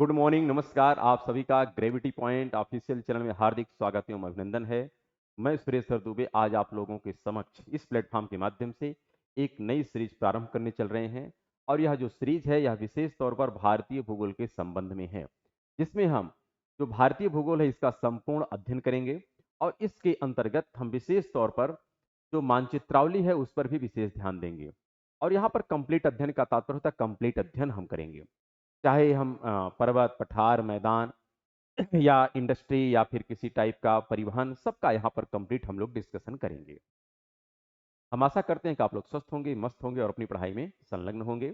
Good morning, नमस्कार। आप सभी का ग्रेविटी पॉइंट ऑफिशियल चैनल में हार्दिक स्वागत एवं अभिनंदन है। मैं सुरेश सर दुबे आज आप लोगों के समक्ष इस प्लेटफॉर्म के माध्यम से एक नई सीरीज प्रारंभ करने चल रहे हैं। और यह जो सीरीज है यह विशेष तौर पर भारतीय भूगोल के संबंध में है, जिसमें हम जो भारतीय भूगोल है इसका संपूर्ण अध्ययन करेंगे। और इसके अंतर्गत हम विशेष तौर पर जो मानचित्रावली है उस पर भी विशेष ध्यान देंगे। और यहाँ पर कंप्लीट अध्ययन का तात्पर्य होता है कंप्लीट अध्ययन हम करेंगे, चाहे हम पर्वत, पठार, मैदान या इंडस्ट्री या फिर किसी टाइप का परिवहन, सबका यहाँ पर कंप्लीट हम लोग डिस्कशन करेंगे। हम आशा करते हैं कि आप लोग स्वस्थ होंगे, मस्त होंगे और अपनी पढ़ाई में संलग्न होंगे।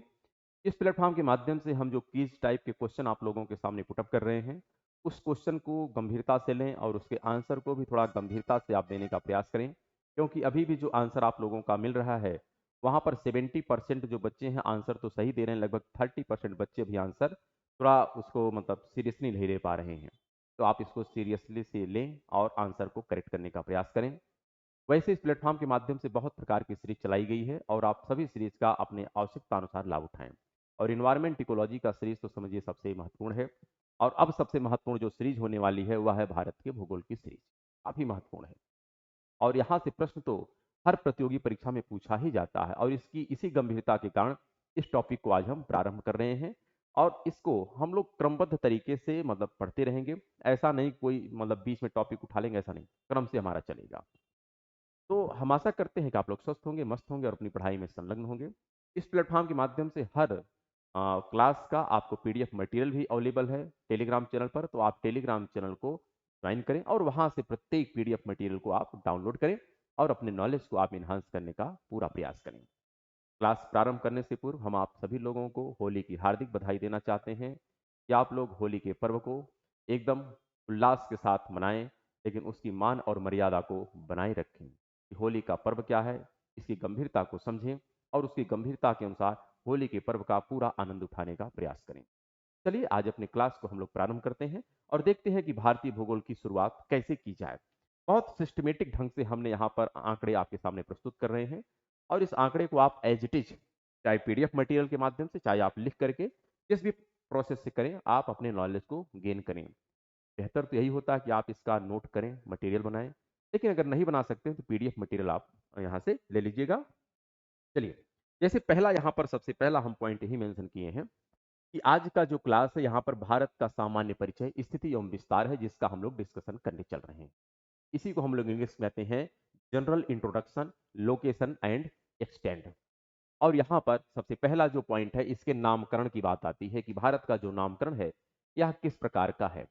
इस प्लेटफॉर्म के माध्यम से हम जो क्विज टाइप के क्वेश्चन आप लोगों के सामने पुटअप कर रहे हैं, उस क्वेश्चन को गंभीरता से लें और उसके आंसर को भी थोड़ा गंभीरता से आप देने का प्रयास करें, क्योंकि अभी भी जो आंसर आप लोगों का मिल रहा है वहाँ पर 70% जो बच्चे हैं आंसर तो सही दे रहे हैं, लगभग 30% बच्चे भी आंसर थोड़ा उसको मतलब सीरियसली नहीं ले पा रहे हैं। तो आप इसको सीरियसली से लें और आंसर को करेक्ट करने का प्रयास करें। वैसे इस प्लेटफॉर्म के माध्यम से बहुत प्रकार की सीरीज चलाई गई है और आप सभी सीरीज का अपने आवश्यकता अनुसार लाभ उठाएं। और इन्वायरमेंट इकोलॉजी का सीरीज तो समझिए सबसे महत्वपूर्ण है। और अब सबसे महत्वपूर्ण जो सीरीज होने वाली है वह है भारत के भूगोल की सीरीज। काफी महत्वपूर्ण है और यहाँ से प्रश्न तो हर प्रतियोगी परीक्षा में पूछा ही जाता है, और इसकी इसी गंभीरता के कारण इस टॉपिक को आज हम प्रारंभ कर रहे हैं। और इसको हम लोग क्रमबद्ध तरीके से मतलब पढ़ते रहेंगे। ऐसा नहीं कोई मतलब बीच में टॉपिक उठा लेंगे, ऐसा नहीं, क्रम से हमारा चलेगा। तो हम आशा करते हैं कि आप लोग स्वस्थ होंगे, मस्त होंगे और अपनी पढ़ाई में संलग्न होंगे। इस प्लेटफॉर्म के माध्यम से हर क्लास का आपको पीडीएफ मटेरियल भी अवेलेबल है टेलीग्राम चैनल पर, तो आप टेलीग्राम चैनल को ज्वाइन करें और वहां से प्रत्येक पीडीएफ मटेरियल को आप डाउनलोड करें और अपने नॉलेज को आप इन्हांस करने का पूरा प्रयास करें। क्लास प्रारंभ करने से पूर्व हम आप सभी लोगों को होली की हार्दिक बधाई देना चाहते हैं कि आप लोग होली के पर्व को एकदम उल्लास के साथ मनाएं, लेकिन उसकी मान और मर्यादा को बनाए रखें। कि होली का पर्व क्या है, इसकी गंभीरता को समझें और उसकी गंभीरता के अनुसार होली के पर्व का पूरा आनंद उठाने का प्रयास करें। चलिए आज अपने क्लास को हम लोग प्रारंभ करते हैं और देखते हैं कि भारतीय भूगोल की शुरुआत कैसे की जाए। बहुत सिस्टमेटिक ढंग से हमने यहाँ पर आंकड़े आपके सामने प्रस्तुत कर रहे हैं और इस आंकड़े को आप एज इट इज, चाहे पीडीएफ मटेरियल के माध्यम से, चाहे आप लिख करके, जिस भी प्रोसेस से करें, आप अपने नॉलेज को गेन करें। बेहतर तो यही होता है कि आप इसका नोट करें, मटेरियल बनाएं, लेकिन अगर नहीं बना सकते हैं तो पीडीएफ मटेरियल आप यहाँ से ले लीजिएगा। चलिए, जैसे पहला यहाँ पर सबसे पहला हम पॉइंट यही मेंशन किए हैं कि आज का जो क्लास है यहाँ पर भारत का सामान्य परिचय, स्थिति एवं विस्तार है, जिसका हम लोग डिस्कशन करने चल रहे हैं। इसी को हम लोग इंग्लिश में कहते हैं general introduction, location and extend. और यहाँ पर सबसे पहला जो पॉइंट है इसके नामकरण की बात आती है कि भारत का जो नामकरण है यह किस प्रकार का है।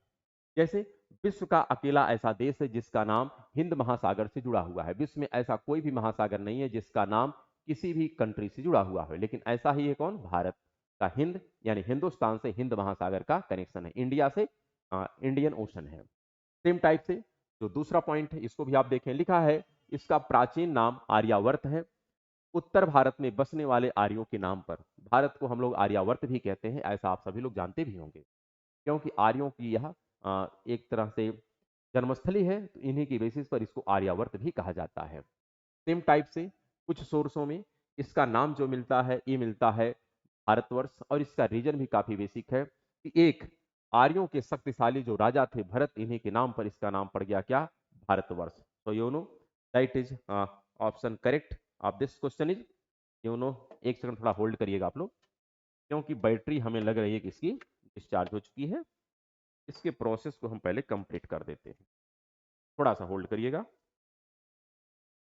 जैसे विश्व का अकेला ऐसा देश है जिसका नाम हिंद महासागर से जुड़ा हुआ है। विश्व में ऐसा कोई भी महासागर नहीं है जिसका नाम किसी भी कंट्री से जुड़ा हुआ है, लेकिन ऐसा ही है कौन, भारत का हिंद, यानी हिंदुस्तान से हिंद महासागर का कनेक्शन है, इंडिया से इंडियन ओशन है। सेम टाइप से जो दूसरा पॉइंट है इसको भी आप देखें, लिखा है इसका प्राचीन नाम आर्यावर्त है। उत्तर भारत में बसने वाले आर्यों के नाम पर भारत को हम लोग आर्यावर्त भी कहते हैं, ऐसा आप सभी लोग जानते भी होंगे, क्योंकि आर्यों की यह एक तरह से जन्मस्थली है, तो इन्हीं की बेसिस पर इसको आर्यावर्त भी कहा जाता है। सेम टाइप से कुछ सोर्सों में इसका नाम जो मिलता है ये मिलता है भारतवर्ष, और इसका रीजन भी काफी बेसिक है कि एक आर्यों के शक्तिशाली जो राजा थे भरत, इन्हीं के नाम पर इसका नाम पड़ गया क्या, भारतवर्ष। तो you know that is option correct of this question is, you know. एक सेकंड थोड़ा होल्ड करिएगा आप लोग, क्योंकि बैटरी हमें लग रही है कि इसकी डिस्चार्ज हो चुकी है। इसके प्रोसेस को हम पहले कंप्लीट कर देते हैं, थोड़ा सा होल्ड करिएगा।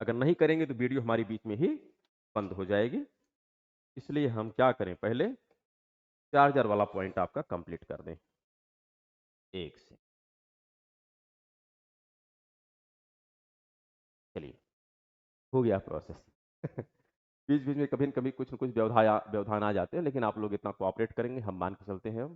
अगर नहीं करेंगे तो वीडियो हमारी बीच में ही बंद हो जाएगी, इसलिए हम क्या करें, पहले चार्जर वाला पॉइंट आपका कंप्लीट कर दें। एक से चलिए, हो गया प्रोसेस। बीच बीच में कभी न कभी कुछ न कुछ व्यवधान आ जाते हैं, लेकिन आप लोग इतना कोऑपरेट करेंगे हम मान के चलते हैं हम।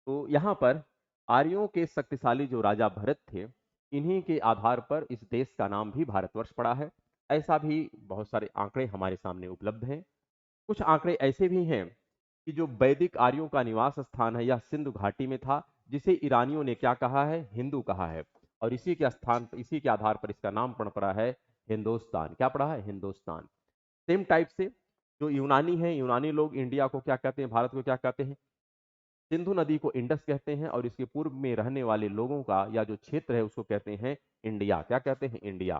तो यहाँ पर आर्यों के शक्तिशाली जो राजा भरत थे, इन्हीं के आधार पर इस देश का नाम भी भारतवर्ष पड़ा है। ऐसा भी बहुत सारे आंकड़े हमारे सामने उपलब्ध हैं। कुछ आंकड़े ऐसे भी हैं कि जो वैदिक आर्यों का निवास स्थान है यह सिंधु घाटी में था, जिसे ईरानियों ने क्या कहा है, हिंदू कहा है। और इसी के स्थान पर, इसी के आधार पर इसका नाम पड़ा है हिंदुस्तान। क्या पड़ा है, हिंदुस्तान। सेम टाइप से जो यूनानी है, यूनानी लोग इंडिया को क्या कहते हैं, भारत को क्या कहते हैं, सिंधु नदी को इंडस कहते हैं और इसके पूर्व में रहने वाले लोगों का या जो क्षेत्र है उसको कहते हैं इंडिया। क्या कहते हैं? इंडिया।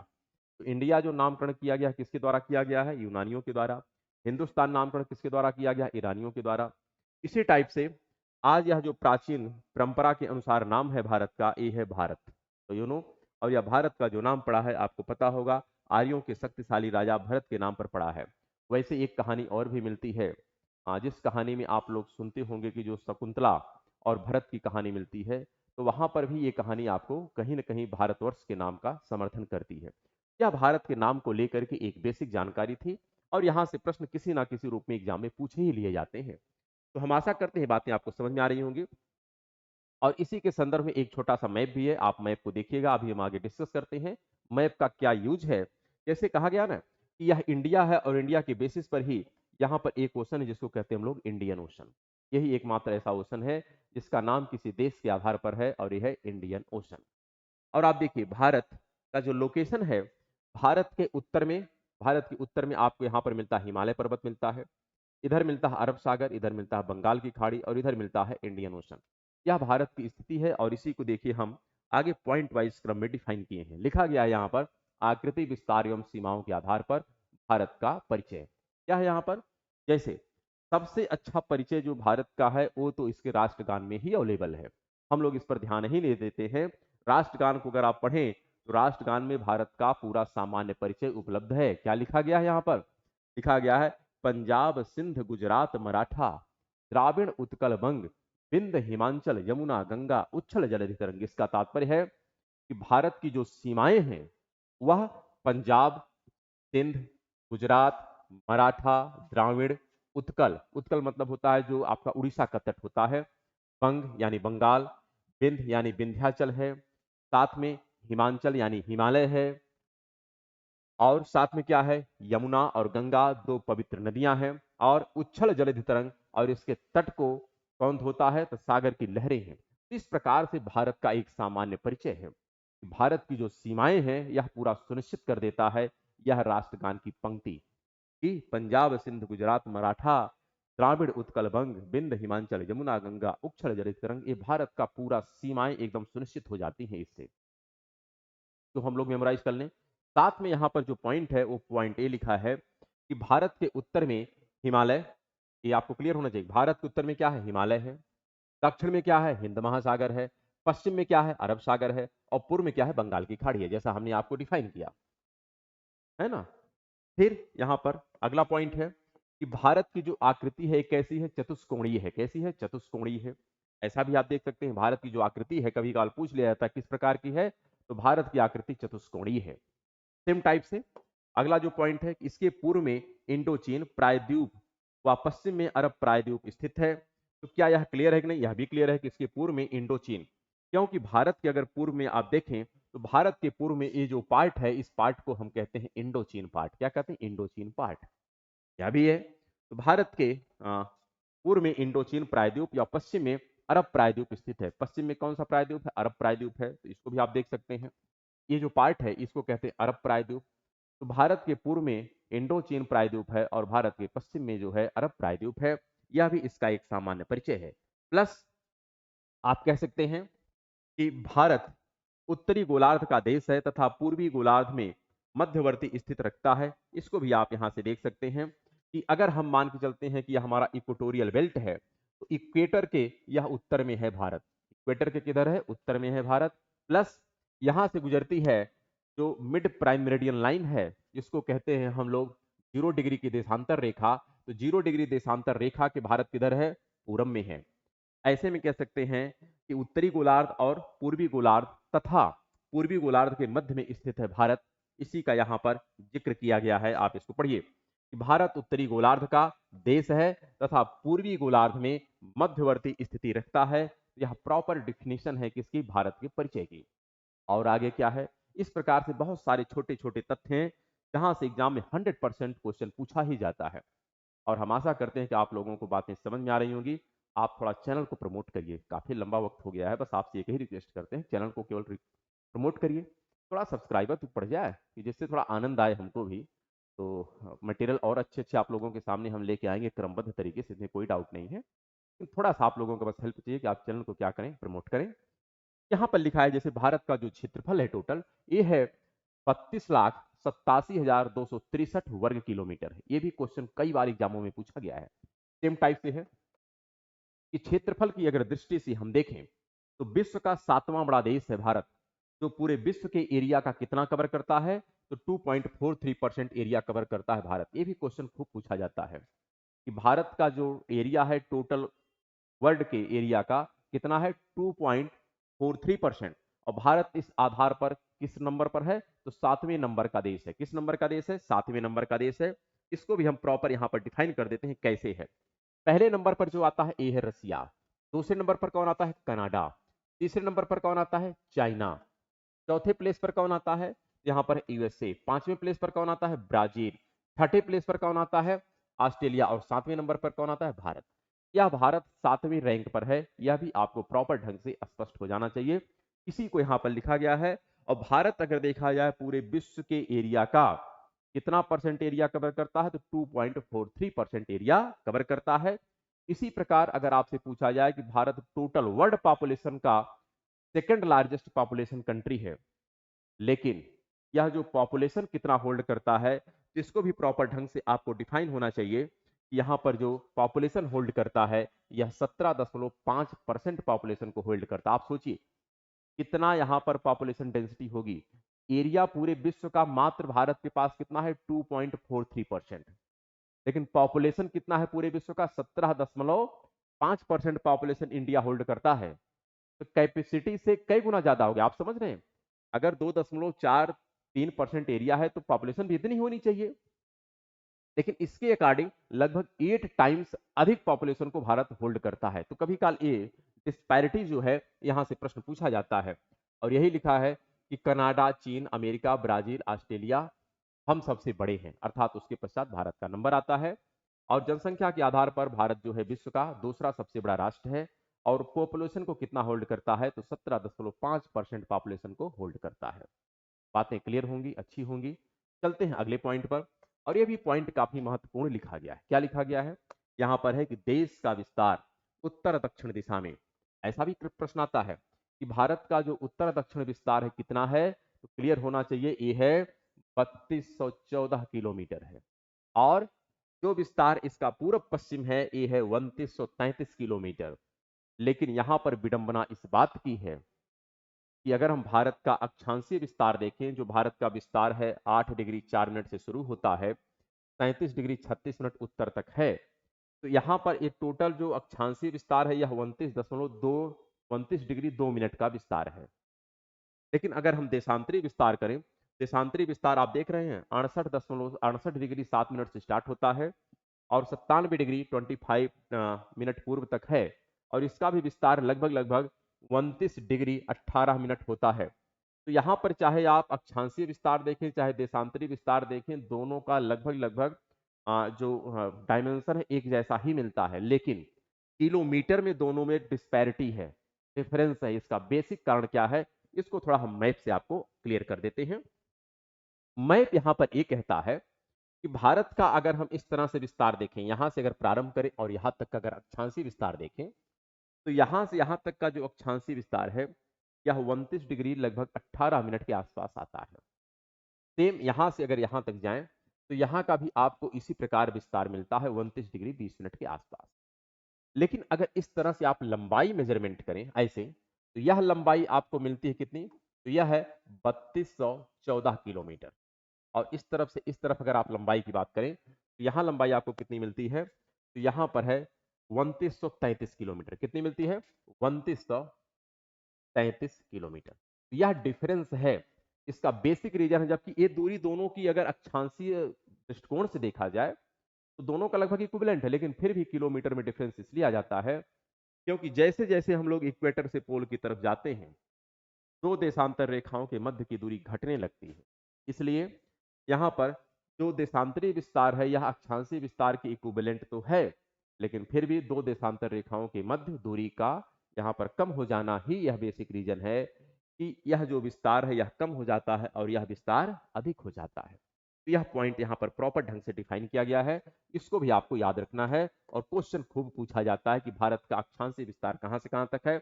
तो इंडिया जो नामकरण किया गया किसके द्वारा किया गया है? यूनानियों के द्वारा। हिंदुस्तान नामकरण किसके द्वारा किया गया? ईरानियों के द्वारा। इसी टाइप से आज यह जो प्राचीन परंपरा के अनुसार नाम है भारत का, ये है भारत। तो और यह भारत का जो नाम पड़ा है आपको पता होगा, आर्यों के शक्तिशाली राजा भरत के नाम पर पड़ा है। वैसे एक कहानी और भी मिलती है, जिस कहानी में आप लोग सुनते होंगे कि जो शकुंतला और भरत की कहानी मिलती है, तो वहां पर भी ये कहानी आपको कहीं ना कहीं भारतवर्ष के नाम का समर्थन करती है। यह भारत के नाम को लेकर के एक बेसिक जानकारी थी और यहाँ से प्रश्न किसी ना किसी रूप में एग्जाम में पूछे ही लिए जाते हैं। तो हम आशा करते हैं बातें आपको समझ में आ रही होंगी। और इसी के संदर्भ में एक छोटा सा मैप भी है, आप मैप को देखिएगा, अभी हम आगे डिस्कस करते हैं मैप का क्या यूज है। जैसे कहा गया ना कि यह इंडिया है और इंडिया के बेसिस पर ही यहाँ पर एक ओशन है जिसको कहते हैं हम लोग इंडियन ओशन। यही एकमात्र ऐसा ओशन है जिसका नाम किसी देश के आधार पर है और यह है इंडियन ओशन। और आप देखिए भारत का जो लोकेशन है, भारत के उत्तर में, भारत के उत्तर में आपको यहाँ पर मिलता है हिमालय पर्वत मिलता है, इधर मिलता है अरब सागर, इधर मिलता है बंगाल की खाड़ी और इधर मिलता है इंडियन ओशन। यह भारत की स्थिति है और इसी को देखिए हम आगे पॉइंट वाइज क्रम में डिफाइन किए हैं। लिखा गया है यहाँ पर आकृति विस्तार एवं सीमाओं के आधार पर भारत का परिचय। क्या है यहाँ पर? जैसे सबसे अच्छा परिचय जो भारत का है वो तो इसके राष्ट्रगान में ही अवेलेबल है। हम लोग इस पर ध्यान ही नहीं देते हैं। राष्ट्रगान को अगर आप पढ़ें तो राष्ट्रगान में भारत का पूरा सामान्य परिचय उपलब्ध है। क्या लिखा गया है यहाँ पर? लिखा गया है पंजाब सिंध गुजरात मराठा द्राविड़ उत्कल बंग विंध्य हिमाचल यमुना गंगा उच्छल जलधि तरंग। इसका तात्पर्य है कि भारत की जो सीमाएं हैं वह पंजाब, सिंध, गुजरात, मराठा, द्राविड़, उत्कल, उत्कल मतलब होता है जो आपका उड़ीसा का तट होता है, बंग यानी बंगाल, विंध्य यानी विंध्याचल है, साथ में हिमाचल यानी हिमालय है, और साथ में क्या है? यमुना और गंगा, दो पवित्र नदियां हैं, और उच्छल जलधि तरंग, और इसके तट को कौन होता है? तो सागर की लहरें हैं। इस प्रकार से भारत का एक सामान्य परिचय है। भारत की जो सीमाएं हैं यह पूरा सुनिश्चित कर देता है यह राष्ट्रगान की पंक्ति कि पंजाब सिंध गुजरात मराठा द्राविड़ उत्कल बंग विंध्य हिमाचल यमुना गंगा उच्छल जलधि तरंग। ये भारत का पूरा सीमाएं एकदम सुनिश्चित हो जाती हैं इससे। तो हम लोग मेमोराइज कर लें। साथ में यहाँ पर जो पॉइंट है वो पॉइंट ए लिखा है कि भारत के उत्तर में हिमालय, ये आपको क्लियर होना चाहिए। भारत के उत्तर में क्या है? हिमालय है। दक्षिण में क्या है? हिंद महासागर है। पश्चिम में क्या है? अरब सागर है। और पूर्व में क्या है? बंगाल की खाड़ी है, जैसा हमने आपको डिफाइन किया है ना। फिर यहाँ पर अगला पॉइंट है कि भारत की जो आकृति है कैसी है? चतुष्कोणीय है। कैसी है? चतुष्कोणीय है। ऐसा भी आप देख सकते हैं भारत की जो आकृति है, कभी कभार पूछ लिया जाता है किस प्रकार की है, तो भारत की आकृति चतुष्कोणीय है। सेम टाइप से अगला जो पॉइंट है, इसके पूर्व में इंडोचीन प्रायद्वीप व पश्चिम में अरब प्रायद्वीप स्थित है। तो क्या यह क्लियर है कि नहीं? यह भी क्लियर है कि इसके पूर्व में इंडोचीन, क्योंकि भारत के अगर पूर्व में आप देखें तो भारत के पूर्व में ये जो पार्ट है, इस पार्ट को हम कहते हैं इंडोचीन पार्ट। क्या कहते हैं? Indochine part. यह भी है। तो भारत के पूर्व में इंडोचीन प्रायद्वीप या पश्चिम में अरब प्रायद्वीप स्थित है। पश्चिम में कौन सा प्रायद्वीप है? अरब प्रायद्वीप है, तो इसको भी आप देख सकते हैं। ये जो पार्ट है इसको कहते हैं अरब प्रायद्वीप। तो भारत के पूर्व में इंडो चीन प्रायद्वीप है और भारत के पश्चिम में जो है अरब प्रायद्वीप है। यह भी इसका एक सामान्य परिचय है। प्लस आप कह सकते हैं कि भारत उत्तरी गोलार्ध का देश है तथा पूर्वी गोलार्ध में मध्यवर्ती स्थित रखता है। इसको भी आप यहां से देख सकते हैं कि अगर हम मान के चलते हैं कि यह हमारा इक्वेटोरियल बेल्ट है, तो इक्वेटर के यह उत्तर में है भारत। इक्वेटर के किधर है? उत्तर में है भारत। प्लस यहां से गुजरती है जो मिड प्राइम मेरिडियन लाइन है, जिसको कहते हैं हम लोग 0 डिग्री की देशांतर रेखा। तो 0 डिग्री देशांतर रेखा के भारत किधर है? पूरब में है। ऐसे में कह सकते हैं कि उत्तरी गोलार्ध और पूर्वी गोलार्ध तथा पूर्वी गोलार्ध के मध्य में स्थित है भारत। इसी का यहाँ पर जिक्र किया गया है, आप इसको पढ़िए कि भारत उत्तरी गोलार्ध का देश है तथा पूर्वी गोलार्ध में मध्यवर्ती स्थिति रखता है। यह प्रॉपर डिफिनेशन है किसकी? भारत के परिचय की। और आगे क्या है? इस प्रकार से बहुत सारे छोटे छोटे तथ्य हैं जहां से एग्जाम में 100% क्वेश्चन पूछा ही जाता है। और हम आशा करते हैं कि आप लोगों को बातें समझ में आ रही होंगी। आप थोड़ा चैनल को प्रमोट करिए, काफी लंबा वक्त हो गया है, बस आपसे एक ही रिक्वेस्ट करते हैं, चैनल को केवल प्रमोट करिए, थोड़ा सब्सक्राइबर तो बढ़ जाए कि जिससे थोड़ा आनंद आए हमको भी। तो मटेरियल और अच्छे अच्छे आप लोगों के सामने हम लेके आएंगे क्रमबद्ध तरीके से, इसमें कोई डाउट नहीं है। थोड़ा सा आप लोगों को बस हेल्प चाहिए कि आप चैनल को क्या करें, प्रमोट करें। यहाँ पर लिखा है जैसे भारत का जो क्षेत्रफल है टोटल, ये है 32,87,263 वर्ग किलोमीटर है। ये भी क्वेश्चन कई बार एग्जामों में पूछा गया है। सेम टाइप से है कि क्षेत्रफल की अगर दृष्टि से हम देखें तो विश्व का 7वां बड़ा देश है भारत, जो पूरे विश्व के एरिया का कितना कवर करता है, तो 2.43% एरिया कवर करता है भारत। ये भी क्वेश्चन खूब पूछा जाता है कि भारत का जो एरिया है टोटल वर्ल्ड के एरिया का कितना है, 2.43%। और भारत इस आधार पर किस नंबर पर है, तो 7वें नंबर का देश है। किस नंबर का देश है, 7वें नंबर का देश है। इसको भी हम प्रॉपर यहां पर डिफाइन कर देते हैं कैसे है। पहले नंबर पर जो आता है ए है रसिया, दूसरे नंबर पर कौन आता है, कनाडा, तीसरे नंबर पर कौन आता है, चाइना, चौथे प्लेस पर कौन आता है, यहां पर यूएसए, पांचवें प्लेस पर कौन आता है, ब्राजील, छठे प्लेस पर कौन आता है, ऑस्ट्रेलिया, और सातवें नंबर पर कौन आता है, भारत। यह भारत 7वें रैंक पर है, यह भी आपको प्रॉपर ढंग से स्पष्ट हो जाना चाहिए। इसी को यहां पर लिखा गया है। और भारत अगर देखा जाए पूरे विश्व के एरिया का कितना परसेंट एरिया कवर करता है, तो 2.43% एरिया कवर करता है। इसी प्रकार अगर आपसे पूछा जाए कि भारत टोटल वर्ल्ड पॉपुलेशन का सेकंड लार्जेस्ट पॉपुलेशन कंट्री है, लेकिन यह जो पॉपुलेशन कितना होल्ड करता है, इसको भी प्रॉपर ढंग से आपको डिफाइन होना चाहिए। यहां पर जो पॉपुलेशन होल्ड करता है, यह 17.5% पॉपुलेशन को होल्ड करता है। आप सोचिए कितना यहां पर पॉपुलेशन डेंसिटी होगी। एरिया पूरे विश्व का मात्र भारत के पास कितना है, 2.43%, लेकिन पॉपुलेशन कितना है पूरे विश्व का, 17.5% पॉपुलेशन इंडिया होल्ड करता है। तो कैपेसिटी से कई गुना ज्यादा हो गया। आप समझ रहे हैं, अगर 2.43% एरिया है तो पॉपुलेशन भी इतनी होनी चाहिए, लेकिन इसके अकॉर्डिंग लगभग 8 टाइम्स अधिक पॉपुलेशन को भारत होल्ड करता है। तो कभी काल ये डिस्पैरिटी जो है यहां से प्रश्न पूछा जाता है। और यही लिखा है कि कनाडा, चीन, अमेरिका, ब्राजील, ऑस्ट्रेलिया हम सबसे बड़े हैं, अर्थात उसके पश्चात भारत का नंबर आता है। और जनसंख्या के आधार पर भारत जो है विश्व का दूसरा सबसे बड़ा राष्ट्र है। और पॉपुलेशन को कितना होल्ड करता है, तो 17.5% पॉपुलेशन को होल्ड करता है। बातें क्लियर होंगी, अच्छी होंगी। चलते हैं अगले पॉइंट पर। और ये भी पॉइंट काफी महत्वपूर्ण लिखा गया है। क्या लिखा गया है, यहां पर है कि देश का विस्तार उत्तर दक्षिण दिशा में। ऐसा भी प्रश्न आता है कि भारत का जो उत्तर दक्षिण विस्तार है कितना है, तो क्लियर होना चाहिए, ये है 3214 किलोमीटर है। और जो विस्तार इसका पूर्व पश्चिम है, ये है 2933 किलोमीटर। लेकिन यहां पर विडंबना इस बात की है कि अगर हम भारत का अक्षांशीय विस्तार देखें, जो भारत का विस्तार है 8 डिग्री 4 मिनट से शुरू होता है, 37 डिग्री 36 मिनट उत्तर तक है। तो यहाँ पर ये टोटल जो अक्षांशीय विस्तार है, यह 29 डिग्री 2 मिनट का विस्तार है। लेकिन अगर हम देशांतरी विस्तार करें, देशांतरी विस्तार आप देख रहे हैं 68 डिग्री 7 मिनट से स्टार्ट होता है और 97 डिग्री 25 मिनट पूर्व तक है। और इसका भी विस्तार लगभग लगभग 29 डिग्री 18 मिनट होता है। तो यहाँ पर चाहे आप अक्षांशीय विस्तार देखें चाहे देशांतरी विस्तार देखें, दोनों का लगभग लगभग जो डायमेंशन है एक जैसा ही मिलता है, लेकिन किलोमीटर में दोनों में डिस्पैरिटी है, डिफरेंस है। इसका बेसिक कारण क्या है, इसको थोड़ा हम मैप से आपको क्लियर कर देते हैं। मैप यहां पर ये कहता है कि भारत का अगर हम इस तरह से विस्तार देखें, यहां से अगर प्रारंभ करें और यहां तक का अगर अक्षांशीय विस्तार देखें, तो यहां से यहां तक का जो अक्षांशीय विस्तार है, यह 29 डिग्री लगभग 18 मिनट के आसपास आता है। सेम यहां से अगर यहां तक जाएं, तो यहां का भी आपको इसी प्रकार विस्तार मिलता है 29 डिग्री 20 मिनट के आसपास। लेकिन अगर इस तरह से आप लंबाई मेजरमेंट करें ऐसे, तो यह लंबाई आपको मिलती है कितनी, तो यह है 3214 किलोमीटर। और इस तरफ से इस तरफ अगर आप लंबाई की बात करें, तो यहां लंबाई आपको कितनी मिलती है, तो यहां पर है 2933 किलोमीटर। कितनी मिलती है, 2933 किलोमीटर। यह डिफरेंस है, इसका बेसिक रीजन है। जबकि ये दूरी दोनों की अगर अक्षांशीय दृष्टिकोण से देखा जाए तो दोनों का लगभग इक्विवेलेंट है, लेकिन फिर भी किलोमीटर में डिफरेंस इसलिए आ जाता है क्योंकि जैसे जैसे हम लोग इक्वेटर से पोल की तरफ जाते हैं, दो देशांतर रेखाओं के मध्य की दूरी घटने लगती है। इसलिए यहाँ पर जो देशांतरी विस्तार है यह अक्षांशीय विस्तार की इक्विवेलेंट तो है, लेकिन फिर भी दो देशांतर रेखाओं के मध्य दूरी का यहाँ पर कम हो जाना ही यह बेसिक रीजन है कि यह जो विस्तार है यह कम हो जाता है और यह विस्तार अधिक हो जाता है। तो यह पॉइंट यहाँ पर प्रॉपर ढंग से डिफाइन किया गया है, इसको भी आपको याद रखना है। और क्वेश्चन खूब पूछा जाता है कि भारत का अक्षांशीय विस्तार कहाँ से कहाँ तक है।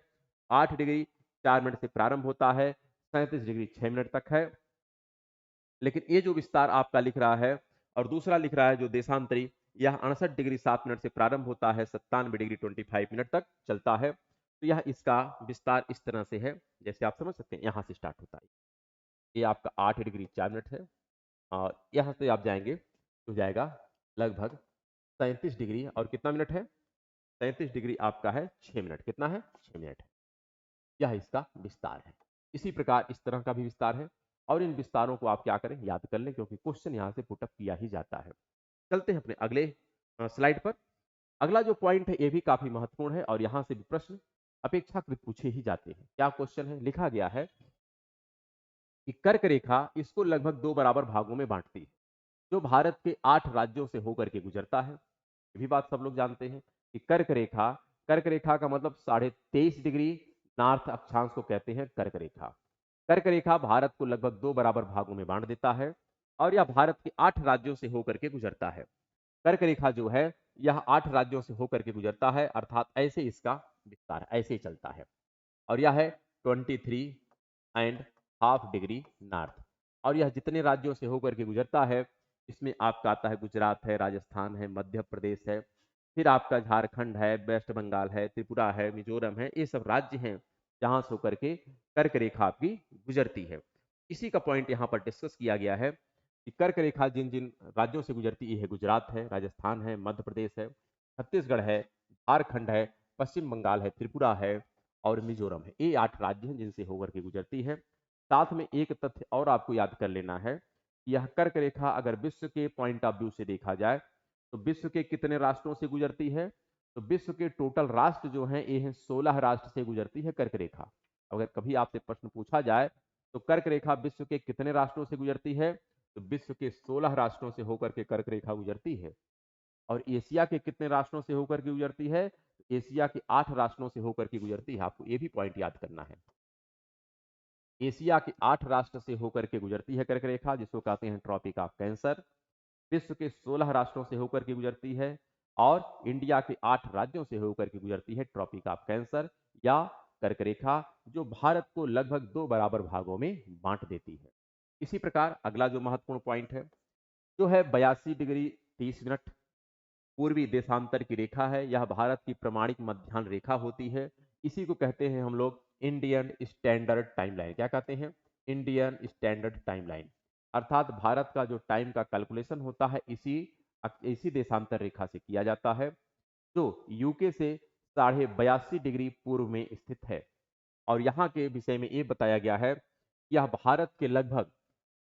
8 डिग्री 4 मिनट से प्रारंभ होता है, 37 डिग्री 6 मिनट तक है। लेकिन ये जो विस्तार आपका लिख रहा है और दूसरा लिख रहा है जो देशांतरी, यह 68 डिग्री 7 मिनट से प्रारंभ होता है, 97 डिग्री 25 मिनट तक चलता है। तो यह इसका विस्तार इस तरह से है, जैसे आप समझ सकते हैं, यहां से स्टार्ट होता है। ये आपका 8 डिग्री 4 मिनट है और यहां से आप जाएंगे तो जाएगा लगभग 37 डिग्री और कितना मिनट है, 37 डिग्री आपका है 6 मिनट। कितना है, 6 मिनट है। यह इसका विस्तार है। इसी प्रकार इस तरह का भी विस्तार है और इन विस्तारों को आप क्या करें, याद कर लें, क्योंकि क्वेश्चन यहां से पुटअप किया ही जाता है। चलते हैं अपने अगले स्लाइड पर। अगला जो पॉइंट है ये भी काफी महत्वपूर्ण है और यहां से भी प्रश्न अपेक्षाकृत पूछे ही जाते हैं। क्या क्वेश्चन है, लिखा गया है कि कर्क रेखा इसको लगभग 2 बराबर भागों में बांटती है, जो भारत के 8 राज्यों से होकर के गुजरता है। ये भी बात सब लोग जानते हैं कि कर्क रेखा का मतलब 23.5 डिग्री नॉर्थ अक्षांश को कहते हैं कर्क रेखा। कर्क रेखा भारत को लगभग 2 बराबर भागों में बांट देता है और यह भारत के 8 राज्यों से होकर के गुजरता है। कर्क रेखा जो है यह 8 राज्यों से होकर के गुजरता है, अर्थात ऐसे इसका विस्तार ऐसे ही चलता है। और यह है 23.5 डिग्री नॉर्थ। और यह जितने राज्यों से होकर के गुजरता है, इसमें आपका आता है गुजरात है, राजस्थान है, मध्य प्रदेश है, फिर आपका झारखंड है, वेस्ट बंगाल है, त्रिपुरा है, मिजोरम है। ये सब राज्य हैं जहां से होकर के कर्क रेखा आपकी गुजरती है। इसी का पॉइंट यहाँ पर डिस्कस किया गया है कि कर्क रेखा जिन जिन राज्यों से गुजरती है, गुजरात है, राजस्थान है, मध्य प्रदेश है, छत्तीसगढ़ है, झारखंड है, पश्चिम बंगाल है, त्रिपुरा है और मिजोरम है। ये 8 राज्य हैं जिनसे होकर के गुजरती है। साथ में एक तथ्य और आपको याद कर लेना है, यह कर्क रेखा अगर विश्व के पॉइंट ऑफ व्यू से देखा जाए तो विश्व के कितने राष्ट्रों से गुजरती है, तो विश्व के टोटल राष्ट्र जो हैं ये हैं 16 राष्ट्र से गुजरती है कर्क रेखा। अगर कभी आपसे प्रश्न पूछा जाए तो कर्क रेखा विश्व के कितने राष्ट्रों से गुजरती है, तो विश्व के 16 राष्ट्रों से होकर के कर्क रेखा गुजरती है। और एशिया के कितने राष्ट्रों से होकर के गुजरती है, एशिया के 8 राष्ट्रों से होकर के गुजरती है। आपको ये भी पॉइंट याद करना है, एशिया के 8 राष्ट्र से होकर के गुजरती है कर्क रेखा, जिसको कहते हैं ट्रॉपिक ऑफ कैंसर। विश्व के 16 राष्ट्रों से होकर के गुजरती है और इंडिया के 8 राज्यों से होकर के गुजरती है ट्रॉपिक ऑफ कैंसर या कर्क रेखा, जो भारत को लगभग 2 बराबर भागों में बांट देती है। इसी प्रकार अगला जो महत्वपूर्ण पॉइंट है जो है 82 डिग्री 30 मिनट पूर्वी देशांतर की रेखा है। यह भारत की प्रमाणिक मध्याह्न रेखा होती है। इसी को कहते हैं हम लोग इंडियन स्टैंडर्ड टाइमलाइन। क्या कहते हैं, इंडियन स्टैंडर्ड टाइमलाइन। अर्थात भारत का जो टाइम का कैलकुलेशन होता है इसी देशांतर रेखा से किया जाता है, जो यूके से 82.5 डिग्री पूर्व में स्थित है। और यहाँ के विषय में ये बताया गया है कि यह भारत के लगभग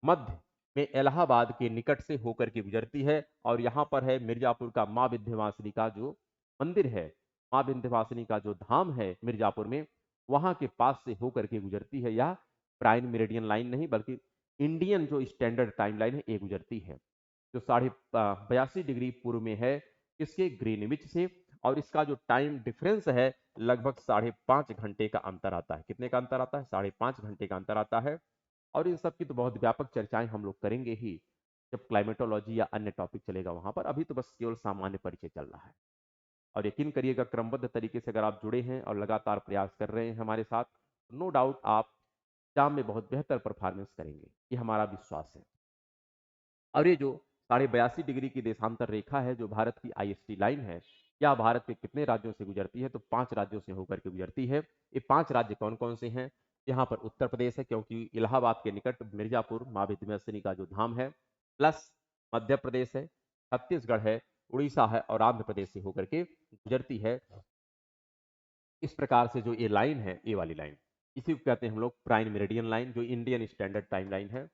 मध्य में इलाहाबाद के निकट से होकर के गुजरती है। और यहाँ पर है मिर्जापुर का माँ विंध्यवासिनी का जो मंदिर है, माँ विंध्यवासिनी का जो धाम है मिर्जापुर में, वहां के पास से होकर के गुजरती है। यह प्राइम मेरिडियन लाइन नहीं बल्कि इंडियन जो स्टैंडर्ड टाइम लाइन है ये गुजरती है, जो 82.5 डिग्री पूर्व में है किसके, ग्रीनविच से। और इसका जो टाइम डिफरेंस है लगभग 5.5 घंटे का अंतर आता है। कितने का अंतर आता है, 5.5 घंटे का अंतर आता है। और इन सब की तो बहुत व्यापक चर्चाएं हम लोग करेंगे ही जब क्लाइमेटोलॉजी या अन्य टॉपिक चलेगा वहां पर। अभी तो बस केवल सामान्य परिचय चल रहा है। और यकीन करिएगा क्रमबद्ध तरीके से अगर आप जुड़े हैं और लगातार प्रयास कर रहे हैं हमारे साथ, नो डाउट आप एग्जाम में बहुत बेहतर परफॉर्मेंस करेंगे, ये हमारा विश्वास है। और ये जो 82.5 डिग्री की देशांतर रेखा है जो भारत की आईएसटी लाइन है, क्या भारत के कितने राज्यों से गुजरती है, तो 5 राज्यों से होकर के गुजरती है। ये 5 राज्य कौन कौन से हैं, यहाँ पर उत्तर प्रदेश है क्योंकि इलाहाबाद के निकट मिर्जापुर माँ विंध्यवासिनी का जो धाम है, प्लस मध्य प्रदेश है, छत्तीसगढ़ है, उड़ीसा है और आंध्र प्रदेश से होकर के गुजरती है। इस प्रकार से जो ये लाइन है, ये वाली लाइन, इसी को कहते हैं हम लोग प्राइम मेरिडियन लाइन, जो इंडियन स्टैंडर्ड टाइम लाइन है।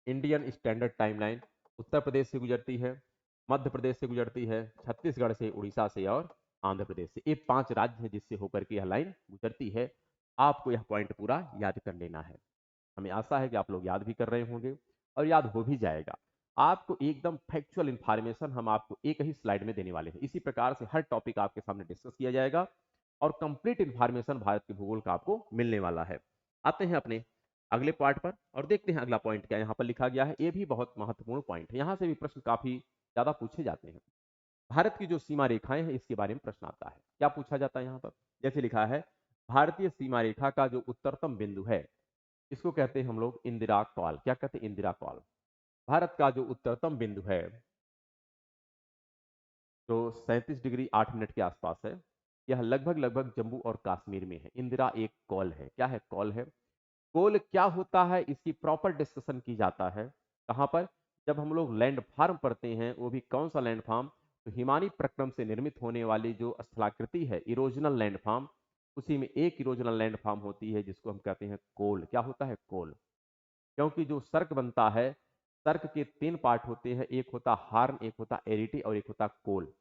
Indian standard timeline Uttar Pradesh से गुजरती है, मध्य प्रदेश से गुजरती है, छत्तीसगढ़ से, उड़ीसा से और आंध्र प्रदेश से। ये 5 राज्य हैं जिससे होकर के यह लाइन गुजरती है। आपको यह पॉइंट पूरा याद कर लेना है। हमें आशा है कि आप लोग याद भी कर रहे होंगे और याद हो भी जाएगा। आपको एकदम फैक्चुअल इंफॉर्मेशन हम आपको एक ही स्लाइड में देने वाले हैं। इसी प्रकार से हर टॉपिक आपके सामने डिस्कस किया जाएगा और कंप्लीट इंफॉर्मेशन भारत के भूगोल का आपको मिलने वाला है। आते हैं अपने अगले पार्ट पर और देखते हैं अगला पॉइंट क्या यहाँ पर लिखा गया है। ये भी बहुत महत्वपूर्ण पॉइंट है, यहाँ से भी प्रश्न काफी ज्यादा पूछे जाते हैं। भारत की जो सीमा रेखाएं हैं इसके बारे में प्रश्न आता है। क्या पूछा जाता है यहाँ पर? जैसे लिखा है, भारतीय सीमा रेखा का जो उत्तरतम बिंदु है इसको कहते हैं हम लोग इंदिरा कॉल। क्या कहते हैं? इंदिरा कॉल। भारत का जो उत्तरतम बिंदु है जो 37 डिग्री 8 मिनट के आसपास है, यह लगभग लगभग जम्मू और कश्मीर में है। इंदिरा एक कॉल है। क्या है? कॉल है। कॉल क्या होता है इसकी प्रॉपर डिस्कशन की जाता है कहां पर? जब हम लोग लैंड फार्म पढ़ते हैं, वो भी कौन सा लैंड फार्म? तो हिमानी प्रक्रम से निर्मित होने वाली जो स्थलाकृति है, इरोजनल लैंड फार्म, उसी में एक इरोजनल लैंड फार्म होती है जिसको हम कहते हैं कोल। क्या होता है? कोल। क्योंकि जो सर्क बनता है, सर्क के 3 पार्ट होते हैं, एक होता हार्न, एक होता एरिटी और एक होता कोल।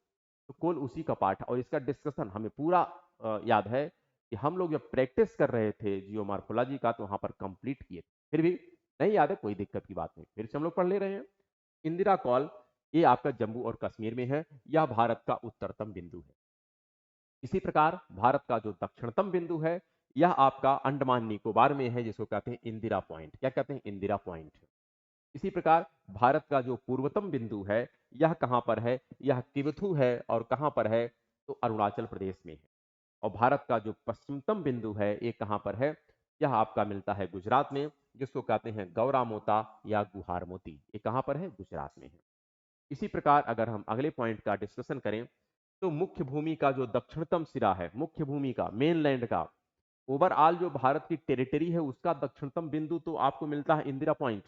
तो कोल उसी का पार्ट है और इसका डिस्कशन हमें पूरा याद है कि हम लोग जब प्रैक्टिस कर रहे थे जियोमॉर्फोलॉजी का तो वहां पर कंप्लीट किए थे। फिर भी नहीं याद है, कोई दिक्कत की बात नहीं, फिर से हम लोग पढ़ ले रहे हैं। इंदिरा कॉल ये आपका जम्मू और कश्मीर में है, यह भारत का उत्तरतम बिंदु है। इसी प्रकार भारत का जो दक्षिणतम बिंदु है यह आपका अंडमान निकोबार में है, जिसको कहते हैं इंदिरा पॉइंट। क्या कहते हैं? इंदिरा पॉइंट। इसी प्रकार भारत का जो पूर्वतम बिंदु है यह कहां पर है? यह किवथु है। और कहां पर है? तो अरुणाचल प्रदेश में है। और भारत का जो पश्चिमतम बिंदु है ये कहां पर है? यह आपका मिलता है गुजरात में, जिसको कहते हैं गौरा मोता या गुहार मोती। ये कहां पर है? गुजरात में है। इसी प्रकार अगर हम अगले पॉइंट का डिस्कशन करें तो मुख्य भूमि का जो दक्षिणतम सिरा है, मुख्य भूमि का, मेनलैंड का, ओवरऑल जो भारत की टेरिटरी है उसका दक्षिणतम बिंदु तो आपको मिलता है इंदिरा पॉइंट।